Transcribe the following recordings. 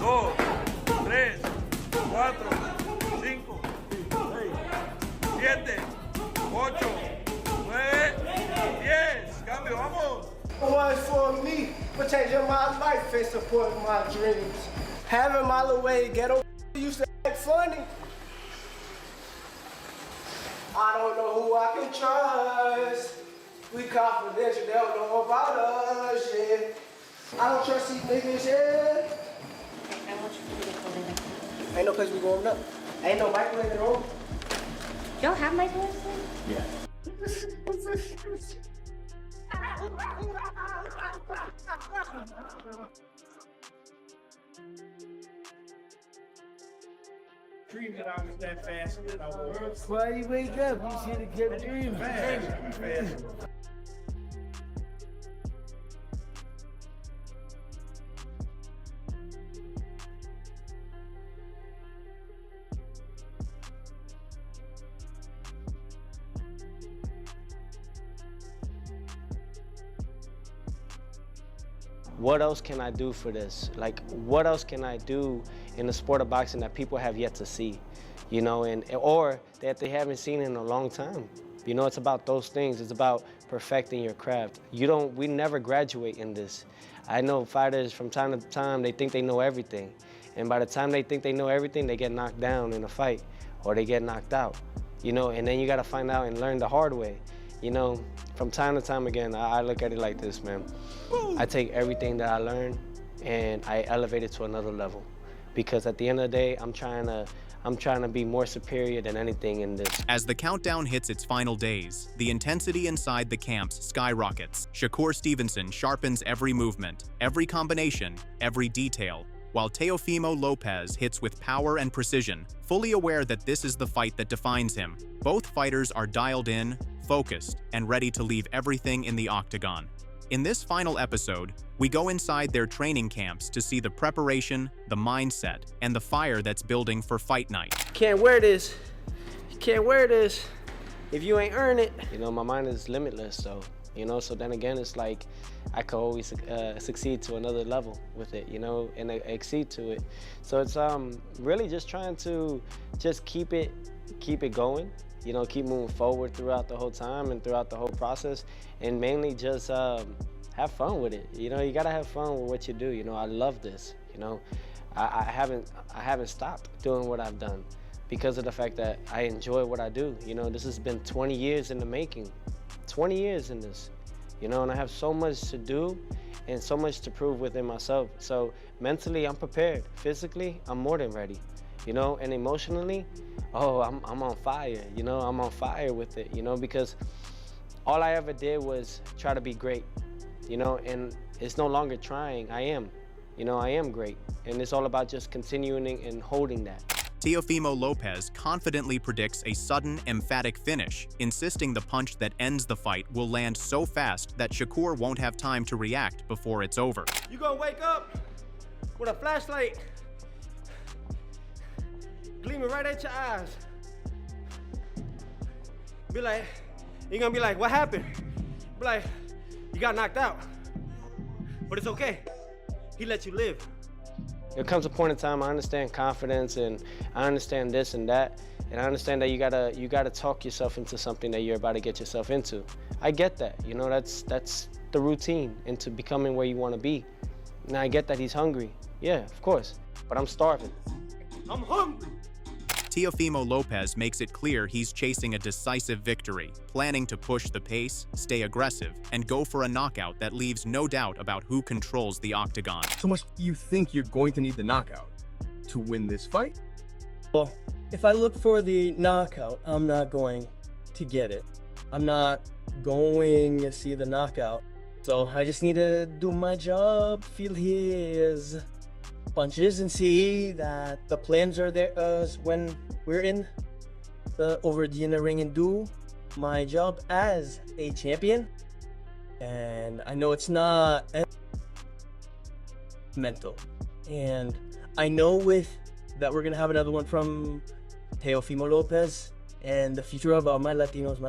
2, 3, 4, 5, 6, 7, 8, 9, 10. Cambio, vamos. Was for me, for changing my life and supporting my dreams. Having my little way, ghetto used to act funny. I don't know who I can trust. We confidential, they don't know about us, yeah. I don't trust these niggas, yeah. I want you to get cold in. Ain't no place we going up. Ain't no microwave in the room. Y'all have microwaves? Yeah. Dream that I was that fast. Why you wake up? You should have kept dreaming. Fast. What else can I do for this? Like, what else can I do in the sport of boxing that people have yet to see, you know, or that they haven't seen in a long time? You know, it's about those things. It's about perfecting your craft. We never graduate in this. I know fighters from time to time, they think they know everything. And by the time they think they know everything, they get knocked down in a fight or they get knocked out, you know, and then you gotta find out and learn the hard way. You know, from time to time again, I look at it like this, man. I take everything that I learn and I elevate it to another level. Because at the end of the day, I'm trying to be more superior than anything in this. As the countdown hits its final days, the intensity inside the camps skyrockets. Shakur Stevenson sharpens every movement, every combination, every detail, while Teofimo Lopez hits with power and precision, fully aware that this is the fight that defines him. Both fighters are dialed in, focused, and ready to leave everything in the octagon. In this final episode, we go inside their training camps to see the preparation, the mindset, and the fire that's building for fight night. Can't wear this. You can't wear this if you ain't earn it. You know, my mind is limitless, so, you know, so then again, it's like I could always succeed to another level with it, you know, and exceed to it. So it's really just trying to just keep it going. You know, keep moving forward throughout the whole time and throughout the whole process, and mainly just have fun with it. You know, you gotta have fun with what you do. You know, I love this. You know, I haven't stopped doing what I've done because of the fact that I enjoy what I do. You know, this has been 20 years in the making, 20 years in this. You know, and I have so much to do and so much to prove within myself. So mentally, I'm prepared. Physically, I'm more than ready. You know, and emotionally, oh, I'm on fire, you know, I'm on fire with it, you know, because all I ever did was try to be great, you know, and it's no longer trying, I am great, and it's all about just continuing and holding that. Teofimo Lopez confidently predicts a sudden, emphatic finish, insisting the punch that ends the fight will land so fast that Shakur won't have time to react before it's over. You gonna wake up with a flashlight gleaming right at your eyes. Be like, you're gonna be like, what happened? Be like, you got knocked out. But it's okay. He let you live. There comes a point in time, I understand confidence and I understand this and that, and I understand that you gotta talk yourself into something that you're about to get yourself into. I get that, you know, that's the routine into becoming where you wanna be. Now I get that he's hungry. Yeah, of course, but I'm starving. I'm hungry. Teofimo Lopez makes it clear he's chasing a decisive victory, planning to push the pace, stay aggressive, and go for a knockout that leaves no doubt about who controls the octagon. So much do you think you're going to need the knockout to win this fight? Well, if I look for the knockout, I'm not going to get it. I'm not going to see the knockout. So I just need to do my job, feel his punches, and see that the plans are there when we're in the ring, and do my job as a champion. And I know it's not mental, and I know that we're gonna have another one from Teofimo Lopez and the future of my Latinos.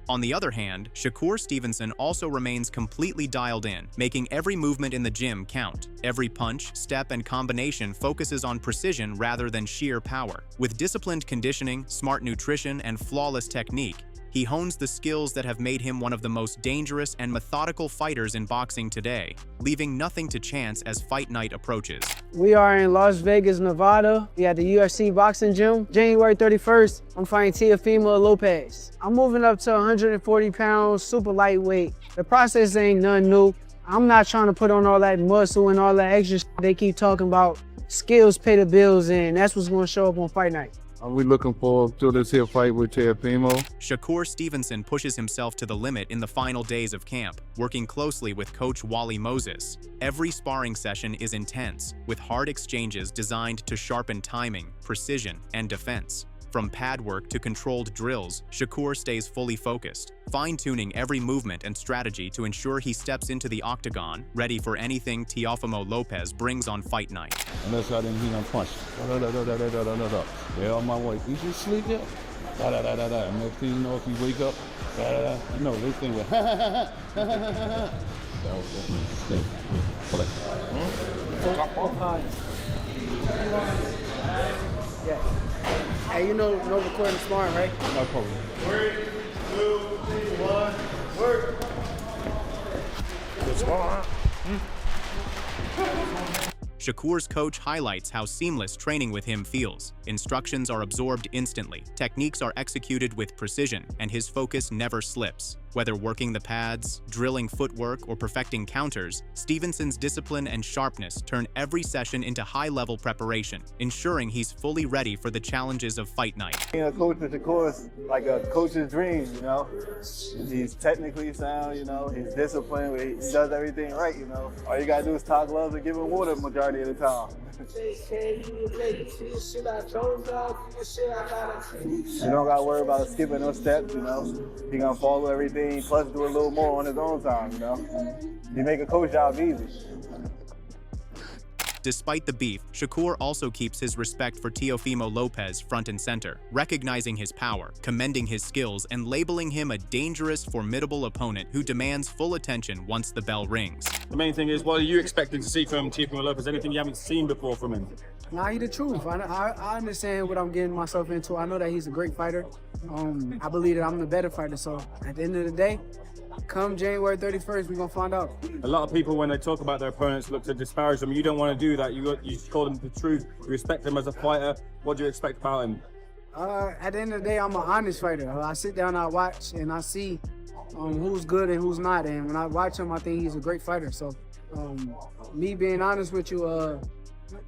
On the other hand, Shakur Stevenson also remains completely dialed in, making every movement in the gym count. Every punch, step, and combination focuses on precision rather than sheer power. With disciplined conditioning, smart nutrition, and flawless technique, he hones the skills that have made him one of the most dangerous and methodical fighters in boxing today, leaving nothing to chance as fight night approaches. We are in Las Vegas, Nevada. We at the UFC boxing gym. January 31st, I'm fighting Teofimo Lopez. I'm moving up to 140 pounds, super lightweight. The process ain't nothing new. I'm not trying to put on all that muscle and all that extra shit they keep talking about. Skills pay the bills, and that's what's gonna show up on fight night. Are we looking forward to this here fight with Teofimo? Shakur Stevenson pushes himself to the limit in the final days of camp, working closely with coach Wally Moses. Every sparring session is intense, with hard exchanges designed to sharpen timing, precision, and defense. From pad work to controlled drills, Shakur stays fully focused, fine-tuning every movement and strategy to ensure he steps into the octagon, ready for anything Teofimo Lopez brings on fight night. Unless I didn't hear him punch. They're on my way. You just sleep yet? And next thing you know, if you wake up, you know, this thing with Hey, you know, no recording sparring, right? No problem. 3, 2, 1, work. Good spot, Shakur's coach highlights how seamless training with him feels. Instructions are absorbed instantly, techniques are executed with precision, and his focus never slips. Whether working the pads, drilling footwork, or perfecting counters, Stevenson's discipline and sharpness turn every session into high-level preparation, ensuring he's fully ready for the challenges of fight night. Being a coach is, of course, like a coach's dream, you know. He's technically sound, you know. He's disciplined. He does everything right, you know. All you gotta do is tie gloves and give him water majority of the time. You don't gotta worry about skipping no steps, you know. He gonna follow everything, plus do a little more on his own time, you know. You make a coach job easy. Despite the beef, Shakur also keeps his respect for Teofimo Lopez front and center, recognizing his power, commending his skills, and labeling him a dangerous, formidable opponent who demands full attention once the bell rings. The main thing is, what are you expecting to see from Teofimo Lopez? Anything you haven't seen before from him? Nah, he's the truth. I understand what I'm getting myself into. I know that he's a great fighter. I believe that I'm the better fighter. So at the end of the day, come January 31st, we're going to find out. A lot of people, when they talk about their opponents, look to disparage them. You don't want to do that. You just call them the truth. You respect him as a fighter. What do you expect about him? At the end of the day, I'm an honest fighter. I sit down, I watch, and I see who's good and who's not. And when I watch him, I think he's a great fighter. So me being honest with you,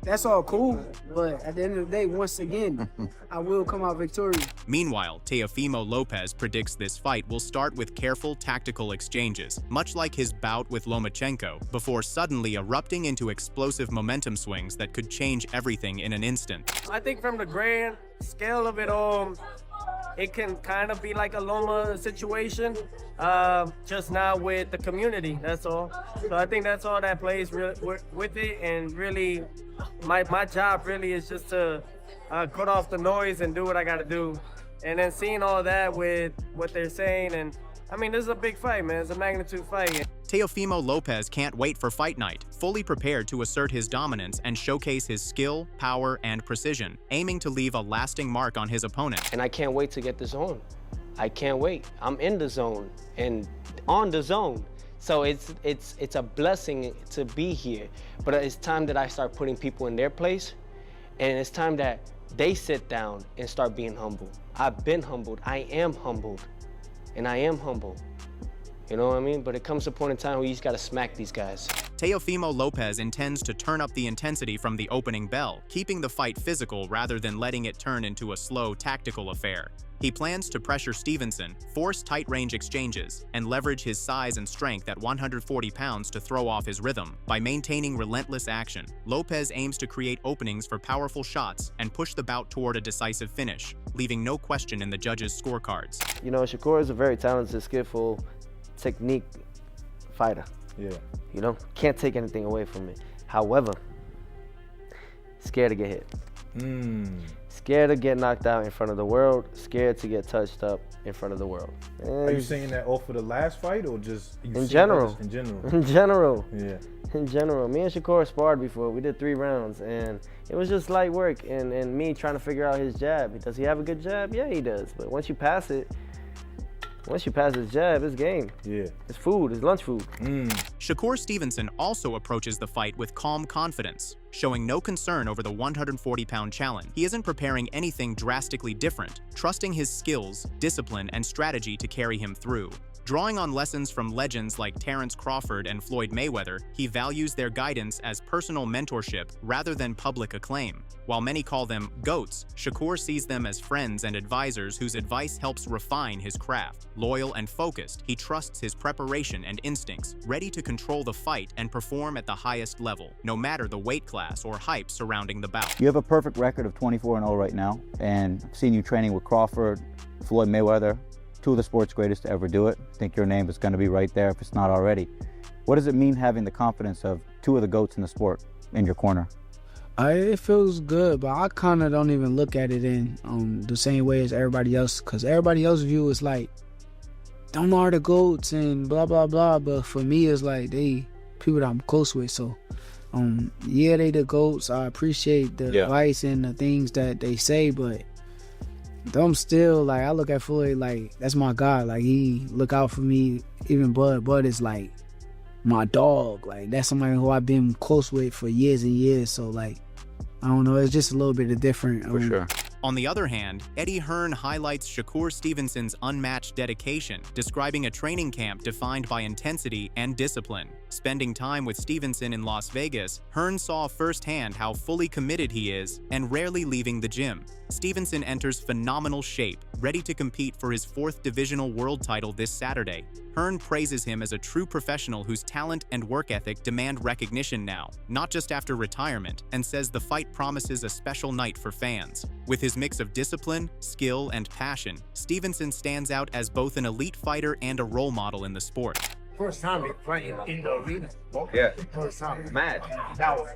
that's all cool, but at the end of the day, once again, I will come out victorious. Meanwhile, Teofimo Lopez predicts this fight will start with careful tactical exchanges, much like his bout with Lomachenko, before suddenly erupting into explosive momentum swings that could change everything in an instant. I think from the grand scale of it all, it can kind of be like a Loma situation, just now with the community, that's all. So I think that's all that plays with it, and really, my job really is just to cut off the noise and do what I gotta do. And then seeing all that with what they're saying, and I mean, this is a big fight, man. It's a magnitude fight. Teofimo Lopez can't wait for fight night, fully prepared to assert his dominance and showcase his skill, power, and precision, aiming to leave a lasting mark on his opponent. And I can't wait to get the zone. I can't wait. I'm in the zone and on the zone. So it's a blessing to be here. But it's time that I start putting people in their place, and it's time that they sit down and start being humble. I've been humbled. I am humbled. And I am humble. You know what I mean? But it comes to a point in time where you just gotta smack these guys. Teofimo Lopez intends to turn up the intensity from the opening bell, keeping the fight physical rather than letting it turn into a slow, tactical affair. He plans to pressure Stevenson, force tight-range exchanges, and leverage his size and strength at 140 pounds to throw off his rhythm. By maintaining relentless action, Lopez aims to create openings for powerful shots and push the bout toward a decisive finish, leaving no question in the judges' scorecards. You know, Shakur is a very talented, skillful, technique fighter. Yeah. You know, can't take anything away from it. However, scared to get hit. Scared to get knocked out in front of the world, scared to get touched up in front of the world. Are you saying that off of the last fight or just in general? In general. In general. Yeah. In general. Me and Shakur sparred before. We did 3 rounds, and it was just light work. And me trying to figure out his jab. Does he have a good jab? Yeah, he does. But once you pass his jab, it's game. Yeah. It's food. It's lunch food. Shakur Stevenson also approaches the fight with calm confidence, showing no concern over the 140-pound challenge. He isn't preparing anything drastically different, trusting his skills, discipline, and strategy to carry him through. Drawing on lessons from legends like Terrence Crawford and Floyd Mayweather, he values their guidance as personal mentorship rather than public acclaim. While many call them GOATs, Shakur sees them as friends and advisors whose advice helps refine his craft. Loyal and focused, he trusts his preparation and instincts, ready to control the fight and perform at the highest level, no matter the weight class or hype surrounding the bout. You have a perfect record of 24-0 right now, and I've seen you training with Crawford, Floyd Mayweather, 2 of the sport's greatest to ever do it. I think your name is going to be right there if it's not already. What does it mean having the confidence of 2 of the GOATs in the sport in your corner? It feels good, but I kind of don't even look at it in the same way as everybody else, because everybody else's view is like, them are the GOATs and blah, blah, blah. But for me, it's like they people that I'm close with. So, yeah, they the GOATs. I appreciate the advice and the things that they say, but them still, like, I look at Floyd like, that's my guy. Like, he look out for me. Even Bud is like my dog. Like, that's somebody who I've been close with for years and years. So, like, I don't know. It's just a little bit of different. For sure. On the other hand, Eddie Hearn highlights Shakur Stevenson's unmatched dedication, describing a training camp defined by intensity and discipline. Spending time with Stevenson in Las Vegas, Hearn saw firsthand how fully committed he is and rarely leaving the gym. Stevenson enters phenomenal shape, ready to compete for his 4th divisional world title this Saturday. Hearn praises him as a true professional whose talent and work ethic demand recognition now, not just after retirement, and says the fight promises a special night for fans. With his mix of discipline, skill, and passion, Stevenson stands out as both an elite fighter and a role model in the sport. First time you're playing in the arena. Yeah. First time. Mad. Now,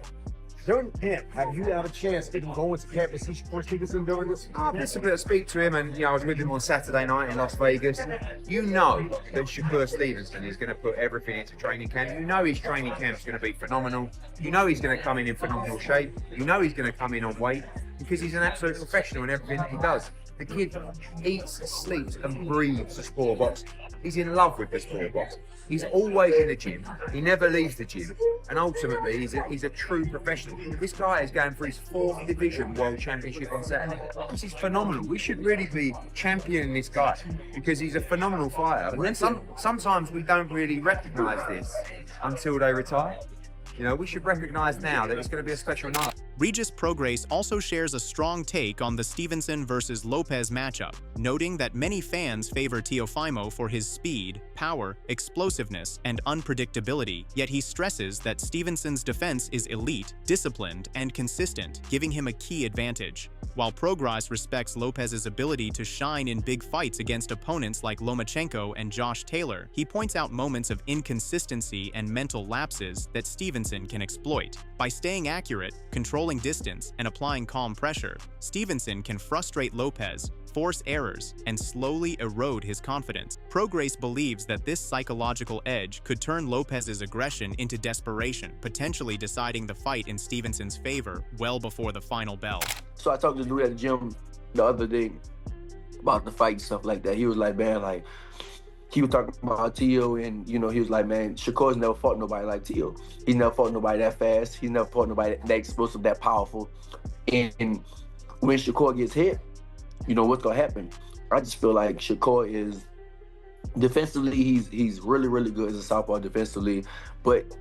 during camp, have you had a chance to go into camp and see Shakur Stevenson during this? I've listened to speak to him, and I was with him on Saturday night in Las Vegas. You know that Shakur Stevenson is going to put everything into training camp. You know his training camp's going to be phenomenal. You know he's going to come in phenomenal shape. You know he's going to come in on weight because he's an absolute professional in everything that he does. The kid eats, sleeps, and breathes the sport box. He's in love with the sport box. He's always in the gym. He never leaves the gym. And ultimately, he's a true professional. This guy is going for his 4th division world championship on Saturday. This is phenomenal. We should really be championing this guy because he's a phenomenal fighter. And then sometimes we don't really recognise this until they retire. You know, we should recognize now that it's going to be a special night. Regis Prograis also shares a strong take on the Stevenson versus Lopez matchup, noting that many fans favor Teofimo for his speed, power, explosiveness, and unpredictability, yet he stresses that Stevenson's defense is elite, disciplined, and consistent, giving him a key advantage. While Prograis respects Lopez's ability to shine in big fights against opponents like Lomachenko and Josh Taylor, he points out moments of inconsistency and mental lapses that Stevenson can exploit. By staying accurate, controlling distance, and applying calm pressure, Stevenson can frustrate Lopez, force errors, and slowly erode his confidence. Prograis believes that this psychological edge could turn Lopez's aggression into desperation, potentially deciding the fight in Stevenson's favor well before the final bell. So I talked to dude at the gym the other day about the fight and stuff like that. He was like, man, like, he was talking about Teo, and, you know, he was like, man, Shakur's never fought nobody like Teo. He's never fought nobody that fast. He's never fought nobody that explosive, that powerful. And when Shakur gets hit, you know what's gonna happen. I just feel like Shakur is defensively, he's really, really good as a southpaw defensively. But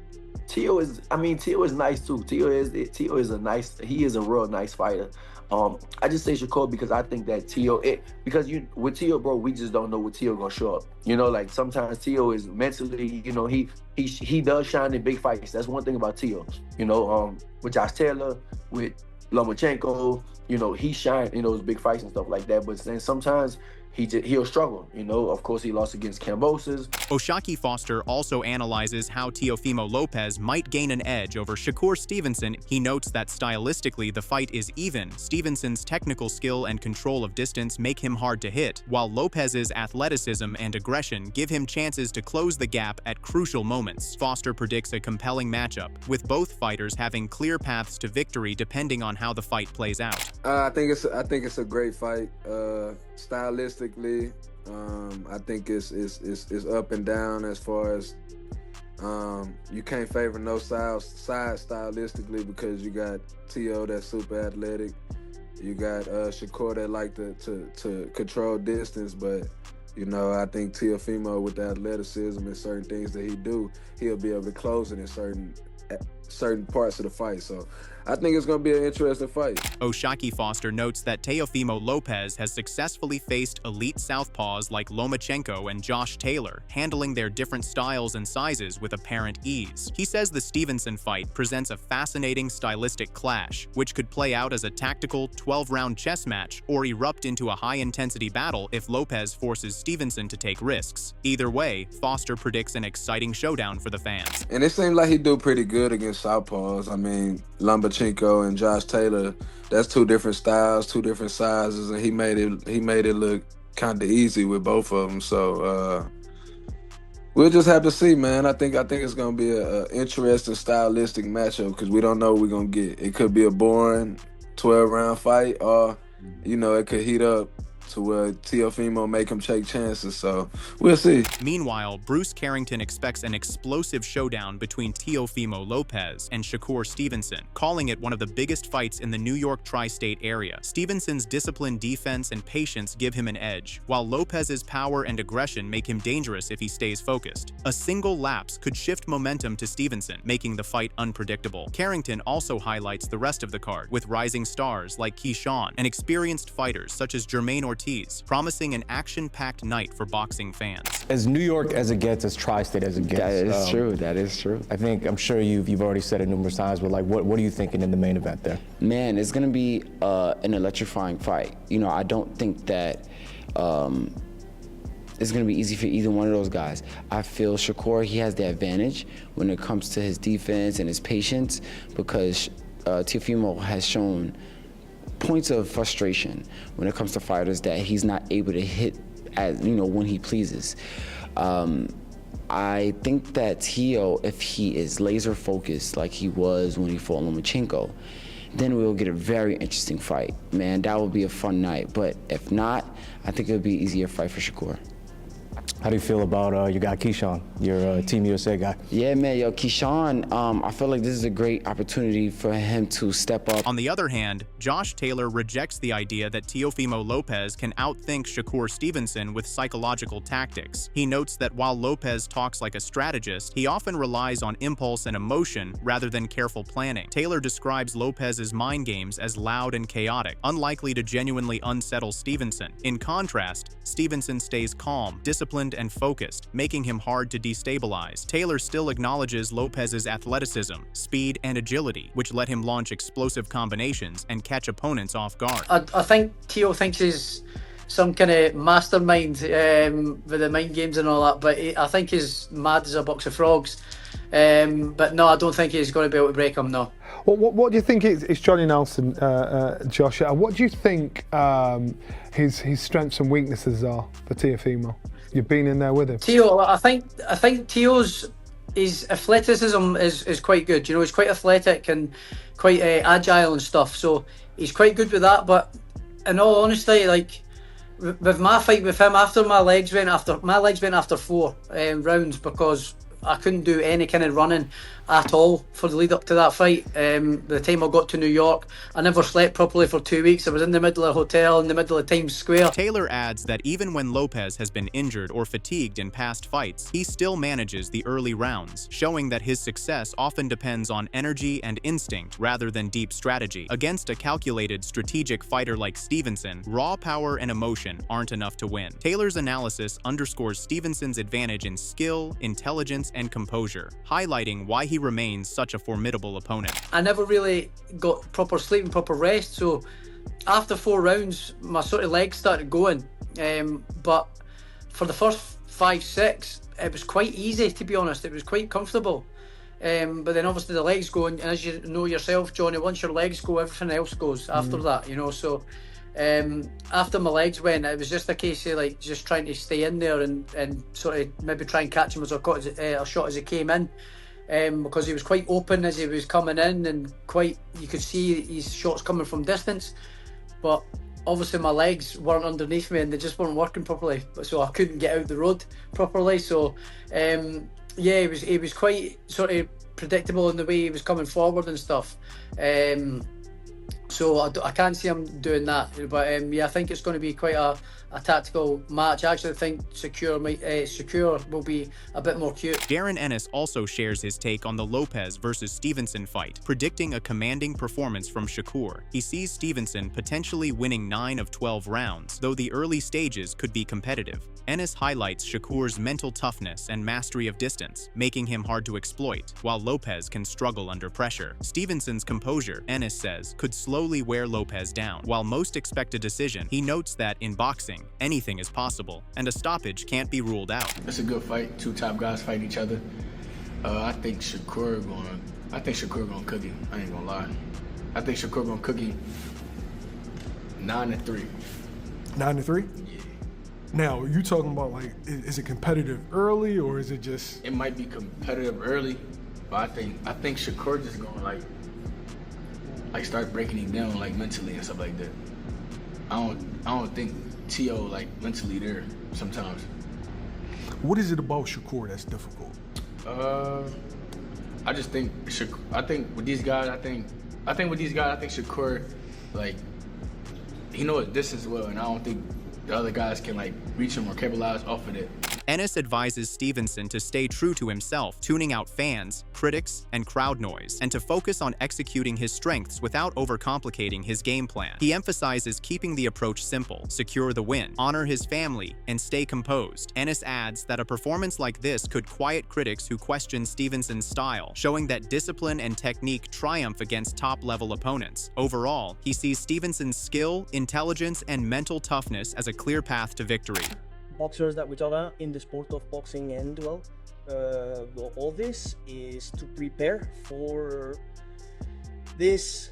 Teo is nice too. Teo is a real nice fighter. I just say Shakur because I think that with Teo, bro, we just don't know what Teo gonna show up. You know, like sometimes Teo is mentally, you know, he does shine in big fights. That's one thing about Teo. You know, with Josh Taylor, with Lomachenko, you know, he shined in those big fights and stuff like that. But then sometimes he'll struggle. You know, of course, he lost against Kambosos. Oshaki Foster also analyzes how Teofimo Lopez might gain an edge over Shakur Stevenson. He notes that stylistically the fight is even. Stevenson's technical skill and control of distance make him hard to hit, while Lopez's athleticism and aggression give him chances to close the gap at crucial moments. Foster predicts a compelling matchup, with both fighters having clear paths to victory depending on how the fight plays out. I think it's a great fight. Stylistically, I think it's up and down as far as you can't favor no side stylistically, because you got Teo that's super athletic, you got Shakur that like to control distance, but you know, I think Teofimo with the athleticism and certain things that he'll be able to close it in certain parts of the fight. So I think it's going to be an interesting fight. Oshaki Foster notes that Teofimo Lopez has successfully faced elite southpaws like Lomachenko and Josh Taylor, handling their different styles and sizes with apparent ease. He says the Stevenson fight presents a fascinating stylistic clash, which could play out as a tactical 12-round chess match or erupt into a high-intensity battle if Lopez forces Stevenson to take risks. Either way, Foster predicts an exciting showdown for the fans. And it seems like he do pretty good against southpaws. I mean, Lomachenko and Josh Taylor, that's two different styles, two different sizes, and he made it look kind of easy with both of them. So we'll just have to see, man. I think it's gonna be an interesting stylistic matchup, because we don't know what we're gonna get. It could be a boring 12-round fight, or you know, it could heat up to where Teofimo make him take chances, so we'll see. Meanwhile, Bruce Carrington expects an explosive showdown between Teofimo Lopez and Shakur Stevenson, calling it one of the biggest fights in the New York tri-state area. Stevenson's disciplined defense and patience give him an edge, while Lopez's power and aggression make him dangerous if he stays focused. A single lapse could shift momentum to Stevenson, making the fight unpredictable. Carrington also highlights the rest of the card, with rising stars like Keyshawn and experienced fighters such as Jermaine Ortiz, promising an action-packed night for boxing fans. As New York as it gets, as tri-state as it gets. That is true. That is true. I'm sure you've already said it numerous times, but like, what are you thinking in the main event there? Man, it's gonna be an electrifying fight. You know, I don't think that it's gonna be easy for either one of those guys. I feel Shakur, he has the advantage when it comes to his defense and his patience, because Teofimo has shown points of frustration when it comes to fighters that he's not able to hit, as you know, when he pleases. I think that Teo, if he is laser focused like he was when he fought Lomachenko, then we'll get a very interesting fight. Man, that will be a fun night. But if not, I think it'll be an easier fight for Shakur. How do you feel about your guy Keyshawn, your Team USA guy? Yeah, man, yo, Keyshawn, I feel like this is a great opportunity for him to step up. On the other hand, Josh Taylor rejects the idea that Teofimo Lopez can outthink Shakur Stevenson with psychological tactics. He notes that while Lopez talks like a strategist, he often relies on impulse and emotion rather than careful planning. Taylor describes Lopez's mind games as loud and chaotic, unlikely to genuinely unsettle Stevenson. In contrast, Stevenson stays calm, disciplined, and focused, making him hard to destabilize. Taylor still acknowledges Lopez's athleticism, speed, and agility, which let him launch explosive combinations and catch opponents off guard. I think Teo thinks he's some kind of mastermind with the mind games and all that, but I think he's mad as a box of frogs. But no, I don't think he's going to be able to break him, no. What do you think is Johnny Nelson, Josh? What do you think his strengths and weaknesses are for Teofimo? You've been in there with him. Teo, I think Teo's his athleticism is quite good. You know, he's quite athletic and quite agile and stuff. So he's quite good with that. But in all honesty, like with my fight with him, my legs went after 4 rounds, because I couldn't do any kind of running at all for the lead up to that fight. By the time I got to New York, I never slept properly for 2 weeks. I was in the middle of a hotel in the middle of Times Square. Taylor adds that even when Lopez has been injured or fatigued in past fights, he still manages the early rounds, showing that his success often depends on energy and instinct rather than deep strategy. Against a calculated, strategic fighter like Stevenson, raw power and emotion aren't enough to win. Taylor's analysis underscores Stevenson's advantage in skill, intelligence, and composure, highlighting why he he remains such a formidable opponent. I never really got proper sleep and proper rest, so after 4 rounds, my sort of legs started going. But for the first 5, 6, it was quite easy, to be honest. It was quite comfortable. But then obviously the legs go, and as you know yourself, Johnny, once your legs go, everything else goes after that, you know. So after my legs went, it was just a case of like just trying to stay in there and sort of maybe try and catch him as a shot as he came in, because he was quite open as he was coming in, and you could see his shots coming from distance. But obviously my legs weren't underneath me and they just weren't working properly, so I couldn't get out the road properly. So yeah, he was quite sort of predictable in the way he was coming forward and stuff. So I can't see him doing that. But yeah, I think it's going to be quite a tactical match. I actually think Shakur will be a bit more cute. Darren Ennis also shares his take on the Lopez versus Stevenson fight, predicting a commanding performance from Shakur. He sees Stevenson potentially winning 9 of 12 rounds, though the early stages could be competitive. Ennis highlights Shakur's mental toughness and mastery of distance, making him hard to exploit, while Lopez can struggle under pressure. Stevenson's composure, Ennis says, could slowly wear Lopez down. While most expect a decision, he notes that in boxing, anything is possible, and a stoppage can't be ruled out. It's a good fight. 2 top guys fight each other. I think Shakur gonna cook him. I ain't gonna lie. I think Shakur gonna cook him 9-3. 9-3? Yeah. Now, are you talking about like, is it competitive early or is it just? It might be competitive early, but I think Shakur just gonna like start breaking him down like mentally and stuff like that. I don't think Tio like mentally there sometimes. What is it about Shakur that's difficult? I just think with these guys, I think Shakur, like, he knows distance well, and I don't think the other guys can like reach him or capitalize off of it. Ennis advises Stevenson to stay true to himself, tuning out fans, critics, and crowd noise, and to focus on executing his strengths without overcomplicating his game plan. He emphasizes keeping the approach simple, secure the win, honor his family, and stay composed. Ennis adds that a performance like this could quiet critics who question Stevenson's style, showing that discipline and technique triumph against top-level opponents. Overall, he sees Stevenson's skill, intelligence, and mental toughness as a clear path to victory. Boxers that we talk about in the sport of boxing and duel, all this is to prepare for this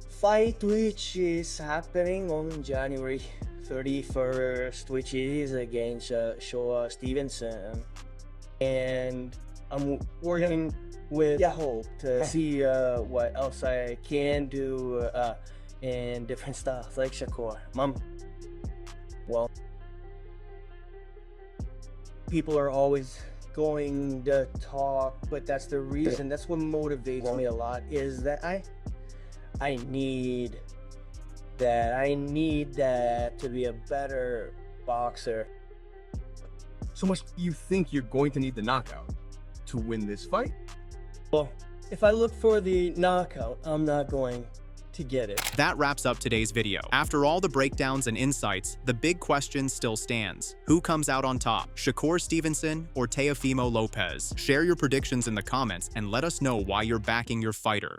fight, which is happening on January 31st, which is against Shakur Stevenson, and I'm working with hope to see what else I can do and different stuff like Shakur. Well, people are always going to talk, but that's the reason, that's what motivates me a lot, is that I need that to be a better boxer. So much you think you're going to need the knockout to win this fight? Well, if I look for the knockout, I'm not going to get it. That wraps up today's video. After all the breakdowns and insights, the big question still stands. Who comes out on top, Shakur Stevenson or Teofimo Lopez? Share your predictions in the comments and let us know why you're backing your fighter.